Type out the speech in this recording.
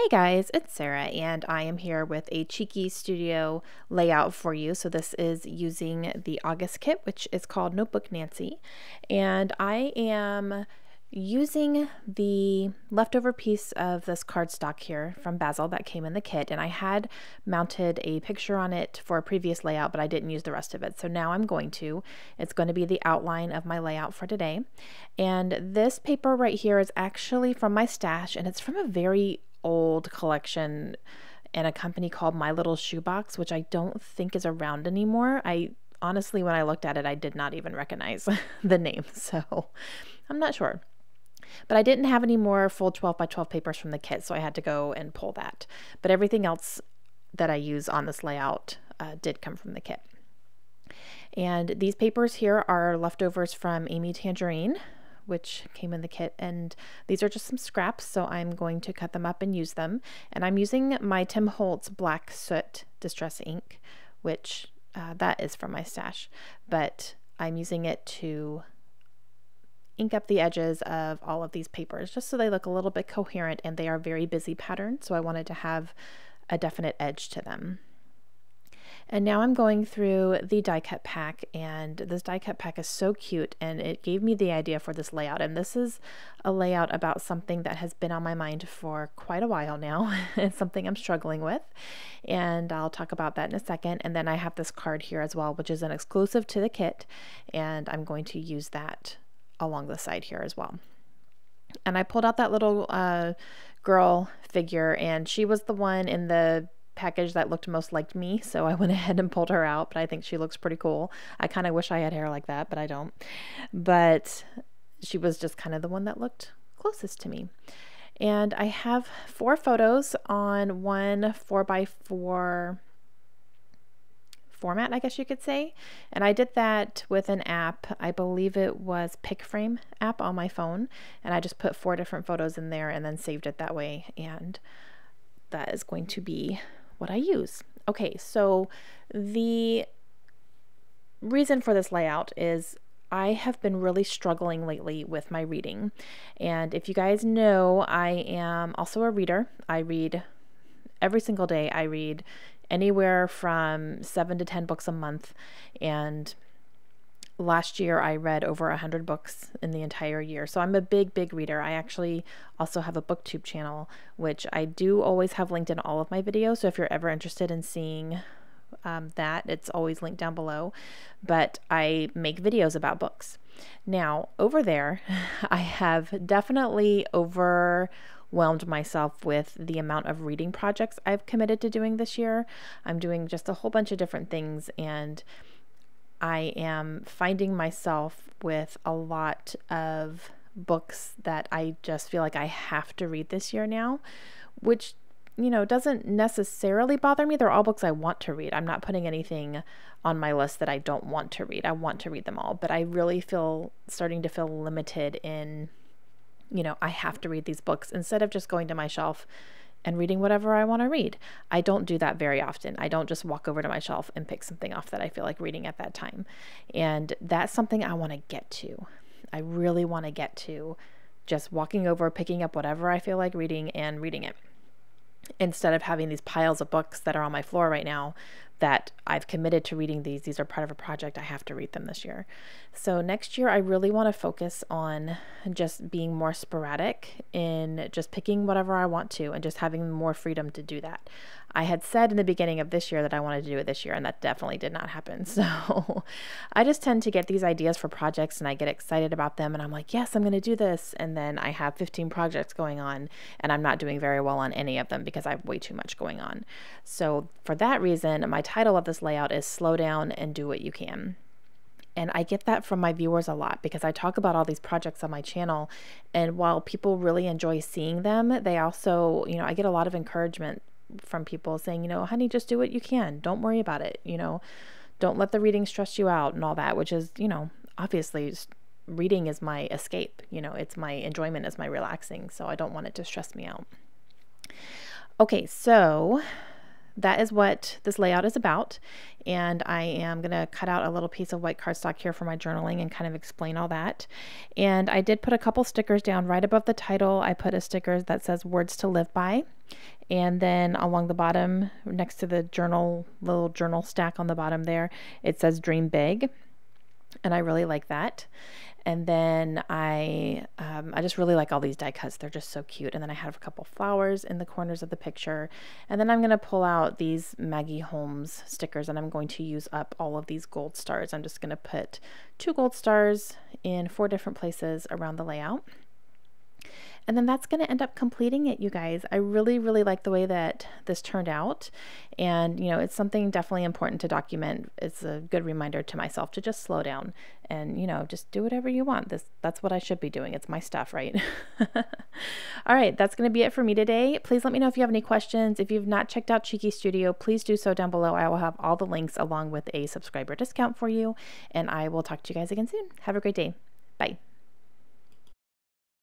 Hey guys, it's Sarah and I am here with a cheeky studio layout for you. So this is using the August kit, which is called Notebook Nancy. And I am using the leftover piece of this cardstock here from Basil that came in the kit. And I had mounted a picture on it for a previous layout, but I didn't use the rest of it. So now I'm going to. It's going to be the outline of my layout for today. And this paper right here is actually from my stash, and it's from a very old collection in a company called My Little Shoebox, which I don't think is around anymore. I honestly, when I looked at it, I did not even recognize the name, so I'm not sure. But I didn't have any more full 12 by 12 papers from the kit, so I had to go and pull that. But everything else that I use on this layout did come from the kit. And these papers here are leftovers from Amy Tangerine, which came in the kit, and these are just some scraps, so I'm going to cut them up and use them. And I'm using my Tim Holtz Black Soot Distress ink, which that is from my stash, but I'm using it to ink up the edges of all of these papers just so they look a little bit coherent, and they are very busy patterns, so I wanted to have a definite edge to them. And now I'm going through the die cut pack, and this die cut pack is so cute, and it gave me the idea for this layout. And this is a layout about something that has been on my mind for quite a while now. It's something I'm struggling with, and I'll talk about that in a second. And then I have this card here as well, which is an exclusive to the kit, and I'm going to use that along the side here as well. And I pulled out that little girl figure, and she was the one in the package that looked most like me, so I went ahead and pulled her out, but I think she looks pretty cool. I kind of wish I had hair like that, but I don't. But she was just kind of the one that looked closest to me. And I have 4 photos on one 4x4 format, I guess you could say. And I did that with an app. I believe it was PicFrame app on my phone, and I just put 4 different photos in there and then saved it that way, and that is going to be what I use. Okay, so the reason for this layout is I have been really struggling lately with my reading. And if you guys know, I am also a reader. I read every single day. I read anywhere from 7 to 10 books a month, and last year I read over 100 books in the entire year. So I'm a big reader. I actually also have a BookTube channel, which I do always have linked in all of my videos. So if you're ever interested in seeing that, it's always linked down below. But I make videos about books. Now, over there, I have definitely overwhelmed myself with the amount of reading projects I've committed to doing this year. I'm doing just a whole bunch of different things, and I am finding myself with a lot of books that I just feel like I have to read this year now, which, you know, doesn't necessarily bother me. They're all books I want to read. I'm not putting anything on my list that I don't want to read. I want to read them all, but I really starting to feel limited in, you know, I have to read these books instead of just going to my shelf and reading whatever I want to read. I don't do that very often. I don't just walk over to my shelf and pick something off that I feel like reading at that time. And that's something I want to get to. I really want to get to just walking over, picking up whatever I feel like reading and reading it, instead of having these piles of books that are on my floor right now that I've committed to reading these. These are part of a project. I have to read them this year. So next year, I really want to focus on just being more sporadic in just picking whatever I want to and just having more freedom to do that. I had said in the beginning of this year that I wanted to do it this year, and that definitely did not happen. So I just tend to get these ideas for projects, and I get excited about them, and I'm like, yes, I'm going to do this. And then I have 15 projects going on, and I'm not doing very well on any of them because I have way too much going on. So for that reason, my title of this layout is Slow Down and Do What You Can. And I get that from my viewers a lot because I talk about all these projects on my channel. And while people really enjoy seeing them, they also, you know, I get a lot of encouragement from people saying, you know, honey, just do what you can. Don't worry about it. You know, don't let the reading stress you out and all that, which is, you know, obviously reading is my escape. You know, it's my enjoyment, it's my relaxing. So I don't want it to stress me out. Okay, so that is what this layout is about. And I am going to cut out a little piece of white cardstock here for my journaling and kind of explain all that. And I did put a couple stickers down right above the title. I put a sticker that says words to live by. And then along the bottom, next to the journal, little journal stack on the bottom there, it says dream big. And I really like that. And then I just really like all these die cuts. They're just so cute. And then I have a couple flowers in the corners of the picture. And then I'm going to pull out these Maggie Holmes stickers, and I'm going to use up all of these gold stars. I'm just going to put 2 gold stars in 4 different places around the layout. And then that's going to end up completing it, you guys. I really, really like the way that this turned out. And, you know, it's something definitely important to document. It's a good reminder to myself to just slow down and, you know, just do whatever you want. That's what I should be doing. It's my stuff, right? All right, that's going to be it for me today. Please let me know if you have any questions. If you've not checked out Cheeky Studio, please do so down below. I will have all the links along with a subscriber discount for you. And I will talk to you guys again soon. Have a great day. Bye.